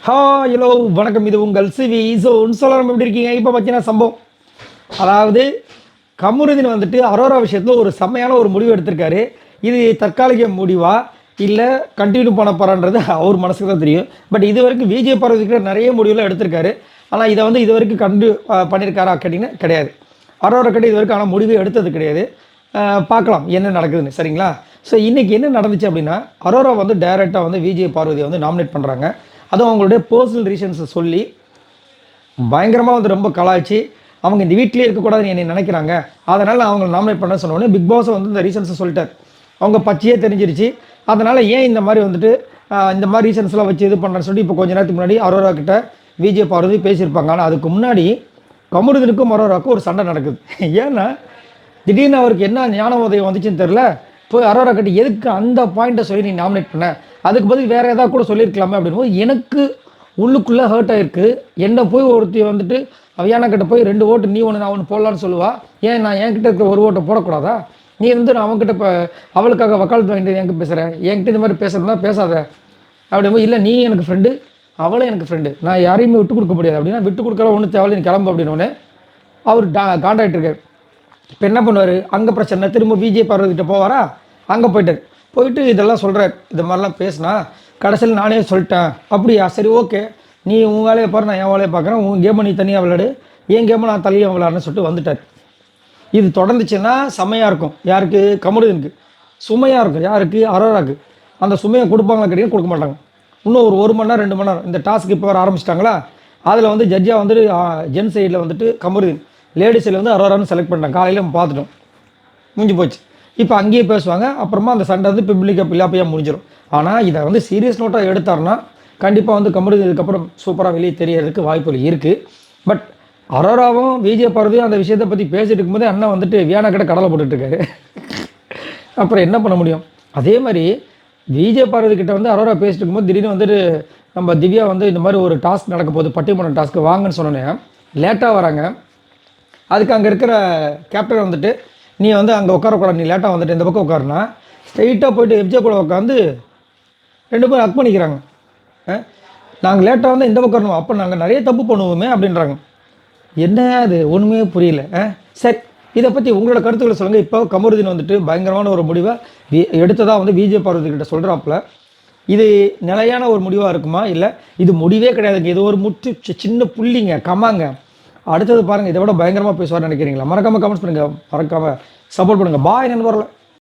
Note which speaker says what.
Speaker 1: Hello வணக்கம். இது உங்கள் சிவி. ஸோ சொல்லலாம் எப்படி இருக்கீங்க? இப்போ பார்த்தீங்கன்னா சம்பவம், அதாவது கமருதீன் வந்துட்டு அரோரா விஷயத்தில் ஒரு செம்மையான ஒரு முடிவு எடுத்திருக்காரு. இது தற்காலிக முடிவா இல்லை கண்டினியூ பண்ண போகிறான்றது அவர் மனசுக்கு தான் தெரியும். பட் இது வரைக்கும் விஜய் பார்வதிக்கிட்ட நிறைய முடிவுலாம் எடுத்திருக்காரு. ஆனால் இதை வந்து இது வரைக்கும் பண்ணியிருக்காரா கேட்டிங்கன்னா கிடையாது. அரோரா கிட்ட இது வரைக்கும் ஆனால் முடிவு எடுத்தது கிடையாது. பார்க்கலாம் என்ன நடக்குதுன்னு. சரிங்களா? ஸோ இன்றைக்கி என்ன நடந்துச்சு அப்படின்னா, அரோரா வந்து டைரெக்டாக வந்து விஜய் பார்வதியை வந்து நாமினேட் பண்ணுறாங்க. அதுவும் அவங்களுடைய பர்சனல் ரீசன்ஸை சொல்லி பயங்கரமாக வந்து ரொம்ப கலாய்ச்சி, அவங்க இந்த வீட்டிலே இருக்கக்கூடாதுன்னு என்னை நினைக்கிறாங்க, அதனால் அவங்களை நாமினேட் பண்ண சொன்னோடனே பிக் பாஸை வந்து இந்த ரீசன்ஸை சொல்லிட்டார். அவங்க பச்சையே தெரிஞ்சிருச்சு. அதனால் ஏன் இந்த மாதிரி வந்துட்டு இந்த மாதிரி ரீசன்ஸ்லாம் வச்சு இது பண்ணுறேன்னு சொல்லிட்டு இப்போ கொஞ்ச நேரத்துக்கு முன்னாடி அரோரா கிட்ட விஜய் பார்வதி பேசியிருப்பாங்க. ஆனால் அதுக்கு முன்னாடி கமருதீனுக்கும் அரோராவுக்கும் ஒரு சண்டை நடக்குது. ஏன்னா திடீர்னு அவருக்கு என்ன ஞான உதயம் வந்துச்சுன்னு தெரில, போய் அரோரா கிட்ட எதுக்கு அந்த பாயிண்ட்டை சொல்லி நீ நாமினேட் பண்ண, அதுக்கு பதில் வேறு ஏதாவது கூட சொல்லியிருக்கலாமே அப்படின்னும் எனக்கு உள்ளுக்குள்ளே ஹர்ட் ஆகிருக்கு. என்னை போய் ஒருத்தி வந்துட்டு அவையான கிட்ட போய் 2 ஓட்டு நீ ஒன்று நான் ஒன்று போடலான்னு சொல்லுவா. ஏன் நான் என்கிட்ட இருக்கிற ஒரு ஓட்டை போடக்கூடாதா? நீ வந்து நான் அவங்ககிட்ட இப்போ அவளுக்காக வக்காலத்து வாங்கிட்டு என்கிட்ட பேசுகிறேன், என்கிட்ட இந்த மாதிரி பேசுகிறதுனா பேசாத அப்படிங்கும்போது, இல்லை நீ எனக்கு ஃப்ரெண்டு, அவளே எனக்கு ஃப்ரெண்டு, நான் யாரையுமே விட்டு கொடுக்க முடியாது அப்படின்னா, விட்டு கொடுக்கற ஒன்று தேவையில்லை, நீ கிளம்பு அப்படின்னோடனே அவர் காண்டாக்ட் இருக்கார். இப்போ என்ன பண்ணுவார், அங்கே பிரச்சனை திரும்ப விஜய் பார்வதிக்கிட்ட போவாரா, அங்கே போயிட்டு இதெல்லாம் சொல்கிறார். இது மாதிரிலாம் பேசினா கடைசியில் நானே சொல்லிட்டேன். அப்படியா, சரி ஓகே, நீ உன் வேலையை பாரு, நான் என் வேலையை பார்க்குறேன், உன் கேமை நீ தனியாக விளையாடு, என் கேமை நான் தனியாக விளையாடுன்னு சொல்லிட்டு வந்துட்டார். இது தொடர்ந்துச்சுன்னா செம்மையாக இருக்கும். யாருக்கு? கமருதீனுக்கு சுமையாக இருக்கும். யாருக்கு? அரோராக்கு. அந்த சுமையை கொடுப்பாங்களா கேட்டீங்க, கொடுக்க மாட்டாங்க. இன்னும் ஒரு 1 மணி நேரம் 2 மணி நேரம் இந்த டாஸ்க் இப்போ வர ஆரம்பிச்சிட்டாங்களா, அதில் வந்து ஜட்ஜாக வந்துட்டு ஜென் சைடில் வந்துட்டு கமருதீன், லேடிஸ் சைடில் வந்து அரோரான்னு செலக்ட் பண்ணிட்டாங்க. காலையில் நம்ம பார்த்துட்டோம், முடிஞ்சு போச்சு. இப்போ அங்கேயே பேசுவாங்க, அப்புறமா அந்த சண்டை வந்து பப்ளிக்காக பிள்ளையாக முடிஞ்சிடும். ஆனால் இதை வந்து சீரியஸ் நோட்டாக எடுத்தாருன்னா கண்டிப்பாக வந்து கமருதீன் இதுக்கப்புறம் சூப்பராக வெளியே தெரியறதுக்கு வாய்ப்புகள் இருக்குது. பட் அரோராவும் விஜய் பார்வதியும் அந்த விஷயத்தை பற்றி பேசிட்டு இருக்கும்போதே அண்ணன் வந்துட்டு வியானா கிட்ட கடலை போட்டுட்ருக்காரு. அப்புறம் என்ன பண்ண முடியும்? அதே மாதிரி விஜய் பார்வதி கிட்ட வந்து அரோரா பேசிட்டு இருக்கும்போது திடீர்னு வந்துட்டு நம்ம திவ்யா வந்து இந்த மாதிரி ஒரு டாஸ்க் நடக்க போகுது, பட்டிமன்றம் டாஸ்க்கு வாங்கன்னு சொன்னோன்னே லேட்டாக வராங்க. அதுக்கு அங்கே இருக்கிற கேப்டன் வந்துட்டு, நீ வந்து அங்கே உட்காரக்கூடாது, நீ லேட்டாக வந்துட்டு இந்த பக்கம் உட்காருனா, ஸ்ட்ரைட்டாக போய்ட்டு எஃப்ஜே கூட உட்காந்து 2 பேரும் ஹக் பண்ணிக்கிறாங்க. நாங்கள் லேட்டாக வந்து இந்த பக்கம் வரணும், அப்போ நாங்கள் நிறைய தப்பு பண்ணுவோமே அப்படின்றாங்க. என்ன அது ஒன்றுமே புரியல. சரி, இதை பற்றி உங்களோட கருத்துக்களை சொல்லுங்கள். இப்போ கமருதீன் வந்துட்டு பயங்கரமான ஒரு முடிவை எடுத்ததாக வந்து விஜய் பார்வதி கிட்ட சொல்கிறாப்புல. இது நிலையான ஒரு முடிவாக இருக்குமா, இல்லை இது முடிவே கிடையாதுங்க, இது ஒரு சின்ன புள்ளிங்க, கமாங்க, அடுத்தது பாருங்கள் இதை விட பயங்கரமாக பேசுவார்னு நினைக்கிறீங்களா? மறக்காமல் கமெண்ட்ஸ் பண்ணுங்கள், மறக்காமல் சப்போர்ட் பண்ணுங்கள். பாய் நண்பர்களே.